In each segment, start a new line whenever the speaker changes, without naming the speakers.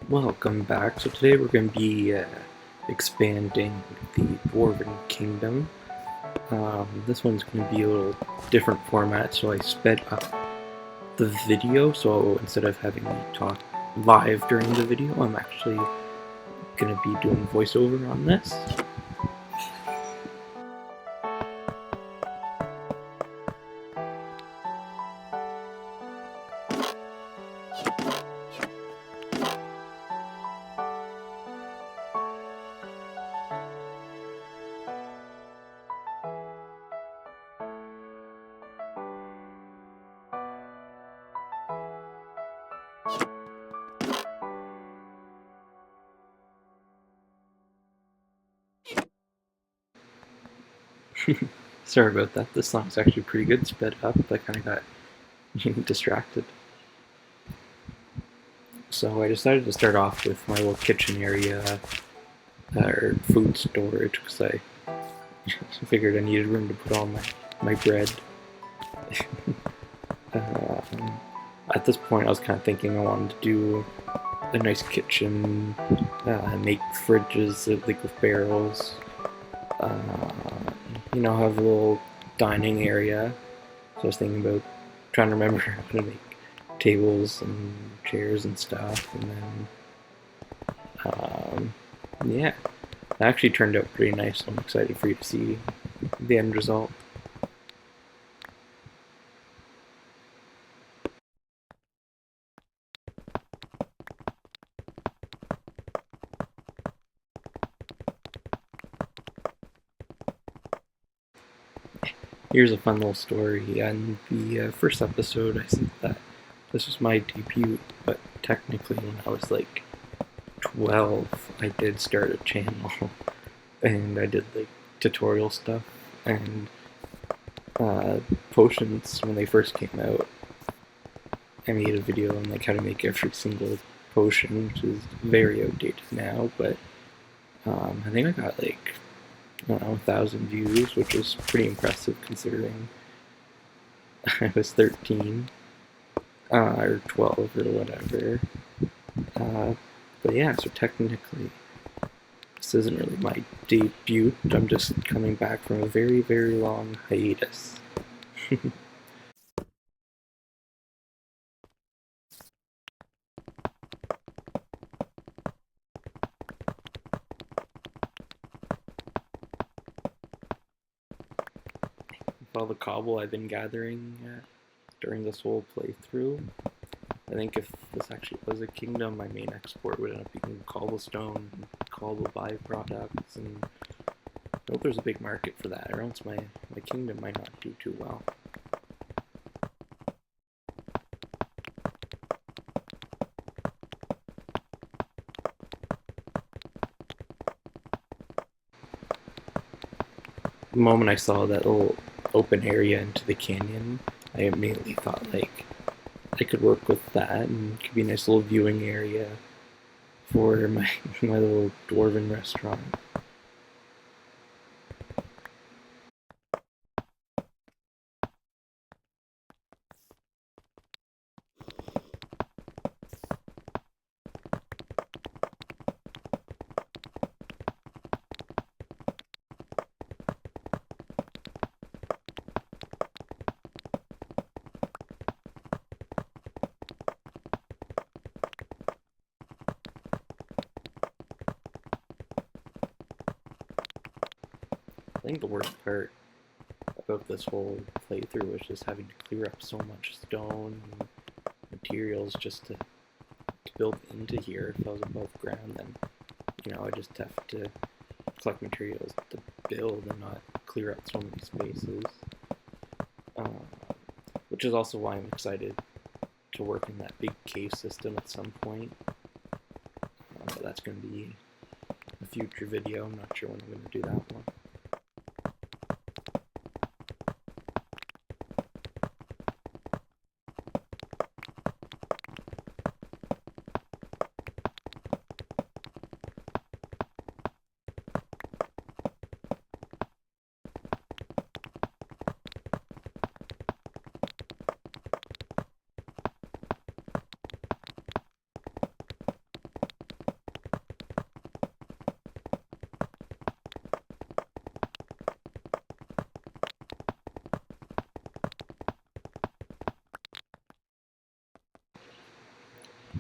Welcome back. So today we're going to be expanding the Dwarven Kingdom. This one's going to be a little different format, so I sped up the video. So instead of having me talk live during the video, I'm actually going to be doing voiceover on this. Sorry about that. This song's actually pretty good, sped up. I kind of got distracted. So I decided to start off with my little kitchen area, or food storage, because I figured I needed room to put all my bread. At this point, I was kind of thinking I wanted to do a nice kitchen, make fridges like with barrels, have a little dining area. So I was thinking about trying to remember how to make tables and chairs and stuff, and then yeah, it actually turned out pretty nice. So I'm excited for you to see the end result. Here's a fun little story. In the first episode, I said that this was my debut, but technically, when I was like 12, I did start a channel, and I did like tutorial stuff and potions when they first came out. I made a video on like how to make every single potion, which is very outdated now, but I think I got like, I don't know, 1,000 views, which is pretty impressive considering I was 13 or 12 or whatever. But yeah, so technically, this isn't really my debut. I'm just coming back from a very, very long hiatus. With all the cobble I've been gathering during this whole playthrough, I think if this actually was a kingdom, my main export would end up being cobblestone, cobble byproducts, and I hope there's a big market for that, or else my kingdom might not do too well. The moment I saw that little open area into the canyon, I immediately thought like I could work with that, and it could be a nice little viewing area for my my little dwarven restaurant. I think the worst part about this whole playthrough was just having to clear up so much stone and materials just to build into here. If I was above ground, then I just have to collect materials to build and not clear up so many spaces. Which is also why I'm excited to work in that big cave system at some point. But that's going to be a future video. I'm not sure when I'm going to do that one.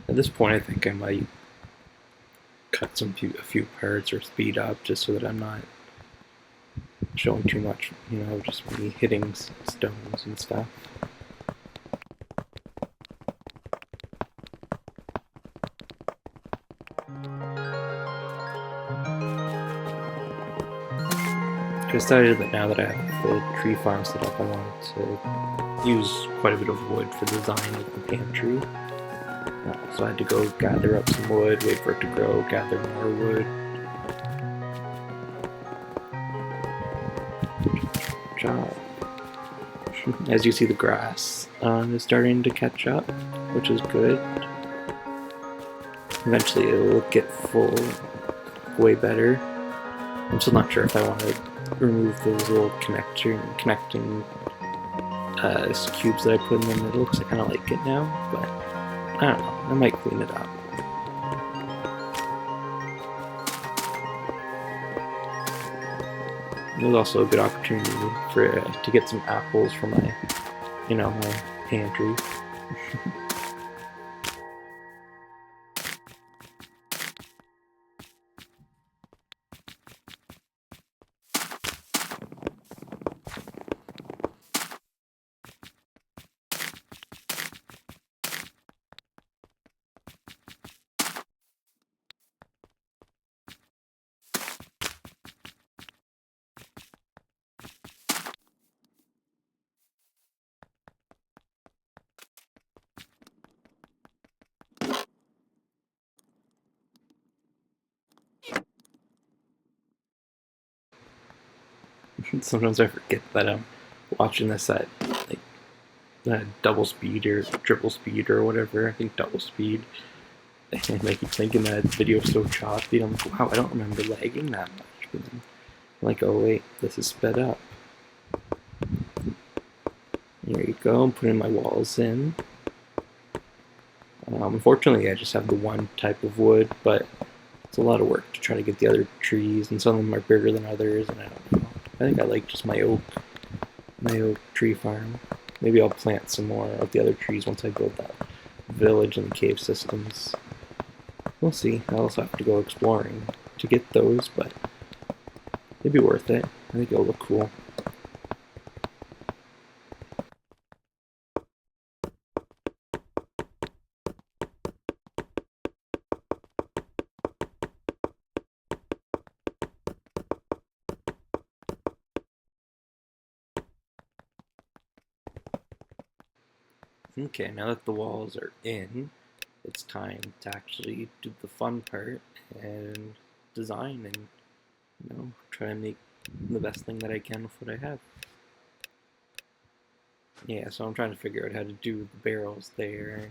At this point, I think I might cut a few parts or speed up just so that I'm not showing too much, just me hitting stones and stuff. I decided that now that I have the tree farm set up, I wanted to use quite a bit of wood for the design of the pantry. So I had to go gather up some wood, wait for it to grow, gather more wood. Good job. As you see, the grass is starting to catch up, which is good. Eventually it will get full way better. I'm still not sure if I want to remove those little connecting cubes that I put in the middle, because I kind of like it now, but I don't know, I might clean it up. It was also a good opportunity to get some apples for my, my pantry. Sometimes I forget that I'm watching this at like double speed or triple speed or whatever. I think double speed. And I keep thinking that video is so choppy. I'm like, wow, I don't remember lagging that much. But then I'm like, oh wait, this is sped up. There you go. I'm putting my walls in. Unfortunately, I just have the one type of wood, but it's a lot of work to try to get the other trees, and some of them are bigger than others, and I don't know. I think I like just my oak tree farm. Maybe I'll plant some more of the other trees once I build that village and the cave systems. We'll see. I also have to go exploring to get those, but it'd be worth it. I think it'll look cool. Okay, now that the walls are in, it's time to actually do the fun part and design and, try to make the best thing that I can with what I have. Yeah, so I'm trying to figure out how to do the barrels there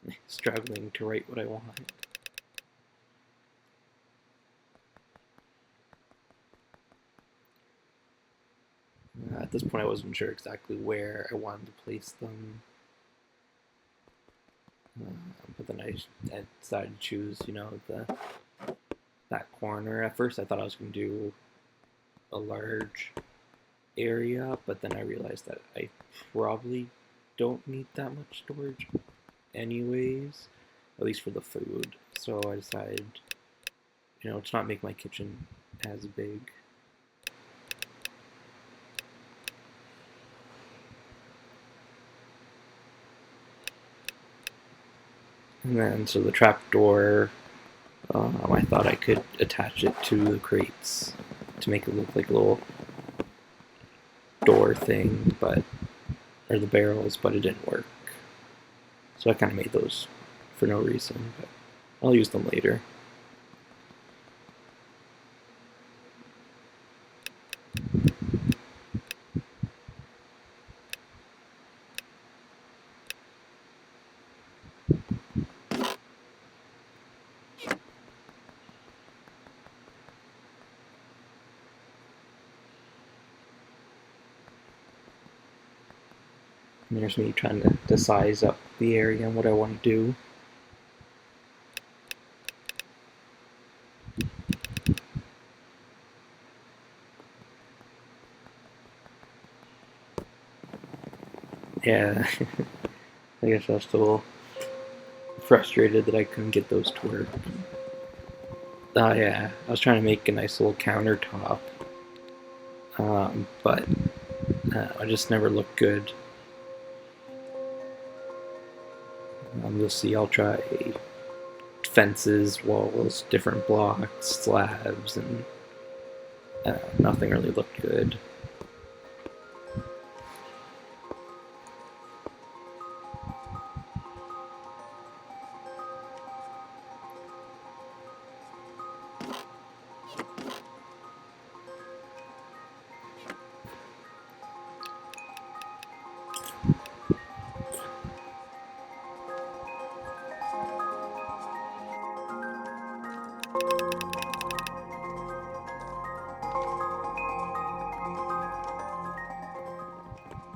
and struggling to write what I want. At this point I wasn't sure exactly where I wanted to place them. But then I decided to choose, that corner. At first I thought I was going to do a large area, but then I realized that I probably don't need that much storage anyways, at least for the food. So I decided, to not make my kitchen as big. And then, so the trapdoor, I thought I could attach it to the crates to make it look like a little door thing, or the barrels, but it didn't work. So I kind of made those for no reason, but I'll use them later. And there's me trying to size up the area and what I want to do. Yeah, I guess I was still frustrated that I couldn't get those to work. Oh yeah, I was trying to make a nice little countertop, but I just never looked good. You'll see, I'll try fences, walls, different blocks, slabs, and nothing really looked good.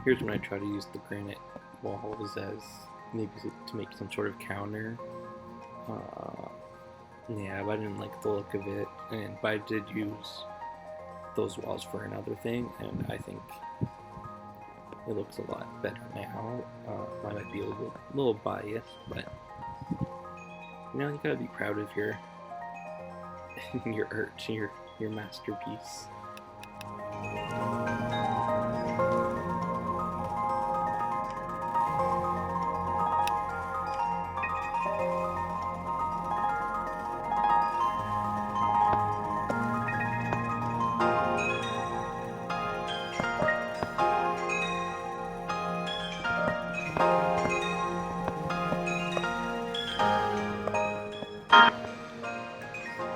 Here's when I try to use the granite walls as maybe to make some sort of counter. Yeah, but I didn't like the look of it, but I did use those walls for another thing, and I think it looks a lot better now. I might be a little biased, but you gotta be proud of your your art, your masterpiece.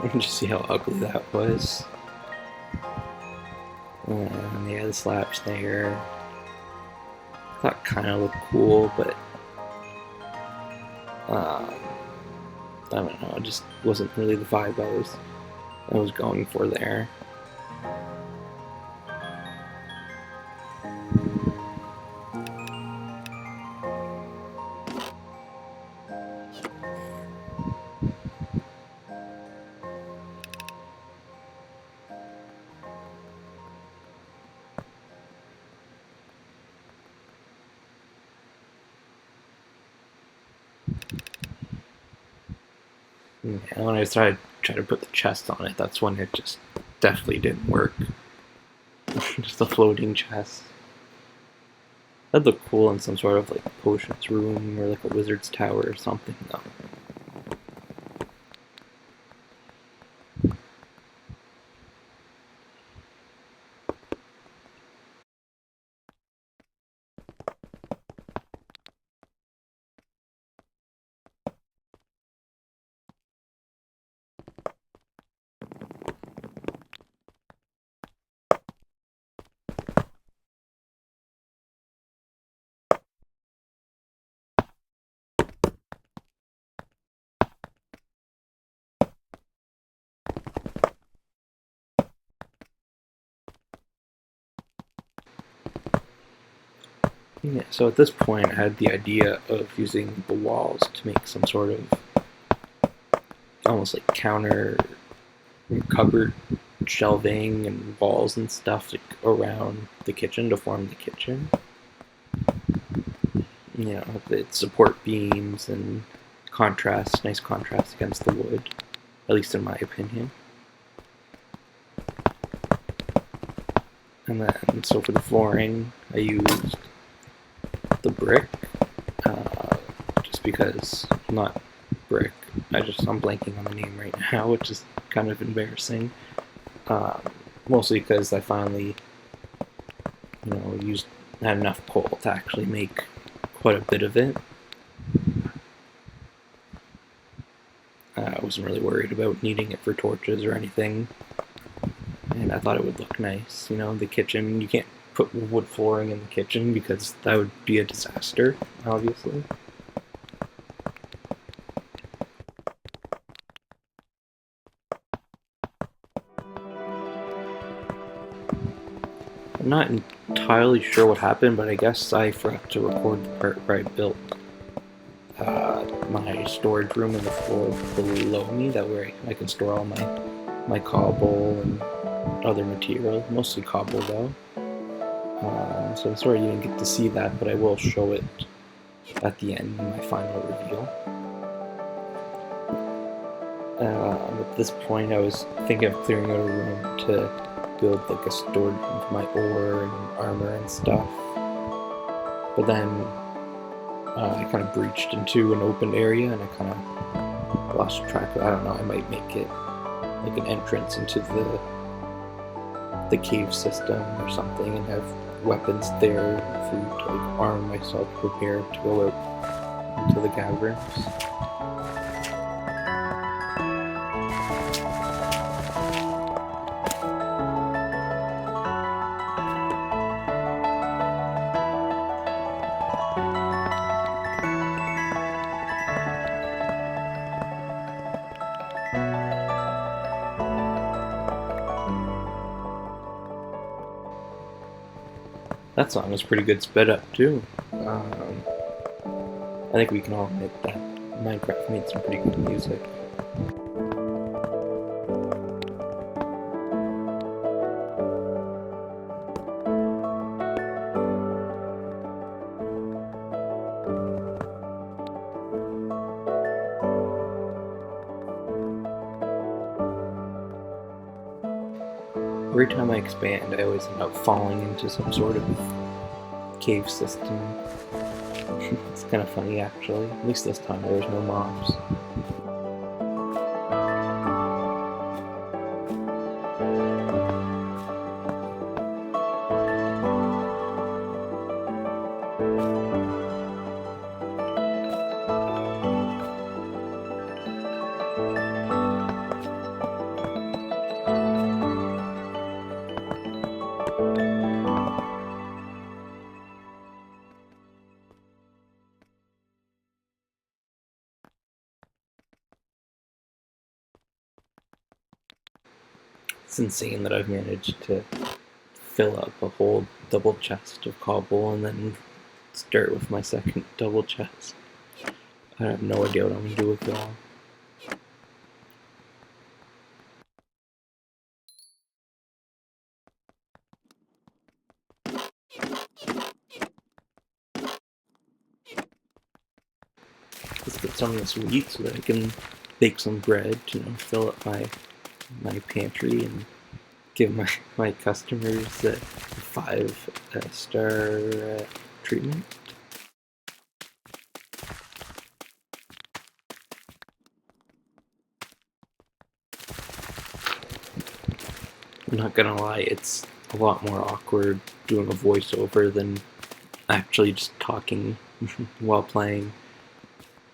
You can just see how ugly that was. And yeah, the slabs there. I thought kind of looked cool, but I don't know. It just wasn't really the vibe I was going for there. And when I tried to put the chest on it, that's when it just definitely didn't work. Just a floating chest. That'd look cool in some sort of like potions room or like a wizard's tower or something though. Yeah, so at this point I had the idea of using the walls to make some sort of almost like counter cupboard shelving and walls and stuff like around the kitchen to form the kitchen. It support beams and nice contrast against the wood, at least in my opinion. And then, so for the flooring, I used the brick, just because, not brick, I'm blanking on the name right now, which is kind of embarrassing. Mostly because I finally, had enough coal to actually make quite a bit of it. I wasn't really worried about needing it for torches or anything, and I thought it would look nice. The kitchen, you can't put wood flooring in the kitchen because that would be a disaster, obviously. I'm not entirely sure what happened, but I guess I forgot to record the part where I built my storage room in the floor below me. That way I can store all my cobble and other material, mostly cobble though. So I'm sorry you didn't get to see that, but I will show it at the end in my final reveal. At this point, I was thinking of clearing out a room to build like a storage room for my ore and armor and stuff. But then I kind of breached into an open area and I kind of lost track of, I don't know, I might make it like an entrance into the cave system or something and have weapons there for to like arm myself prepared to go out into the caverns. That song was pretty good sped up too. I think we can all admit that Minecraft made some pretty good music. Every time I expand, I always end up falling into some sort of cave system. It's kind of funny, actually. At least this time there was no mobs. It's insane that I've managed to fill up a whole double chest of cobble and then start with my second double chest. I have no idea what I'm going to do with it all. Let's get some of this wheat so that I can bake some bread, fill up my pantry and give my customers a 5-star treatment. I'm not gonna lie, it's a lot more awkward doing a voiceover than actually just talking while playing.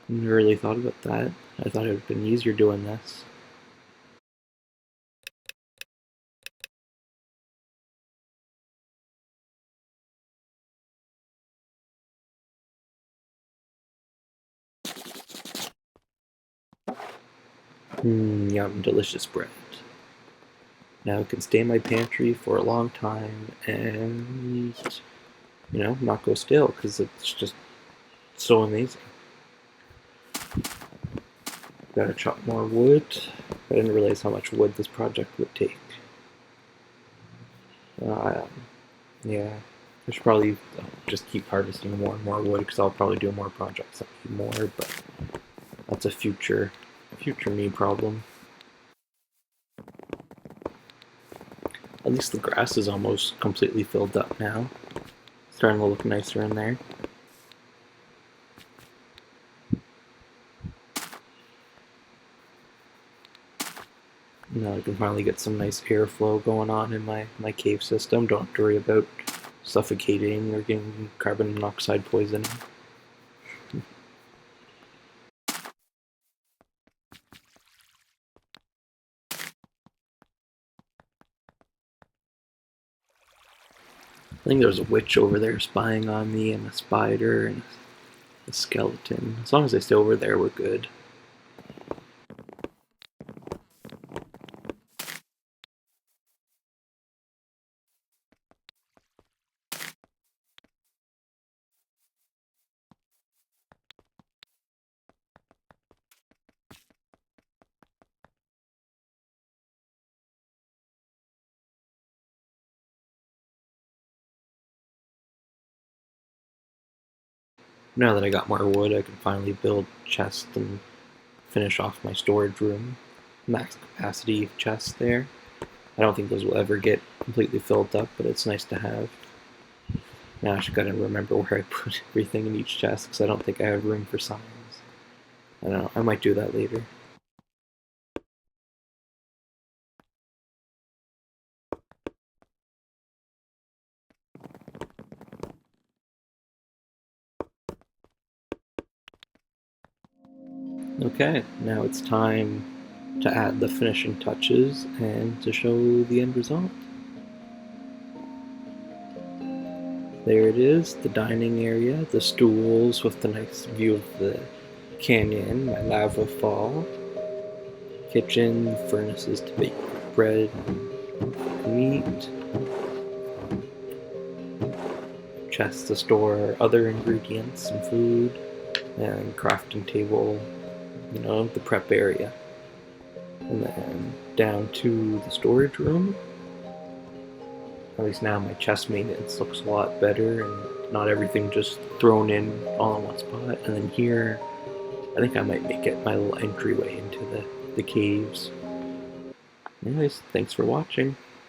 I never really thought about that. I thought it would have been easier doing this. Yum, delicious bread. Now it can stay in my pantry for a long time and, not go stale because it's just so amazing. Gotta chop more wood. I didn't realize how much wood this project would take. Yeah, I should probably just keep harvesting more and more wood because I'll probably do more projects that need more, but that's a future me problem. At least the grass is almost completely filled up now. It's starting to look nicer in there. Now I can finally get some nice airflow going on in my cave system. Don't have to worry about suffocating or getting carbon monoxide poisoning. I think there's a witch over there spying on me, and a spider, and a skeleton. As long as they stay over there, we're good. Now that I got more wood, I can finally build chests and finish off my storage room. Max capacity chests there. I don't think those will ever get completely filled up, but it's nice to have. Now I just gotta remember where I put everything in each chest because I don't think I have room for signs. I don't know, I might do that later. Okay, now it's time to add the finishing touches and to show the end result. There it is, the dining area, the stools with the nice view of the canyon, my lava fall, kitchen, furnaces to bake bread and meat, chests to store other ingredients and food, and crafting table, the prep area. And then down to the storage room. At least now my chest maintenance looks a lot better and not everything just thrown in all in one spot. And then here, I think I might make it my little entryway into the caves. Anyways, thanks for watching.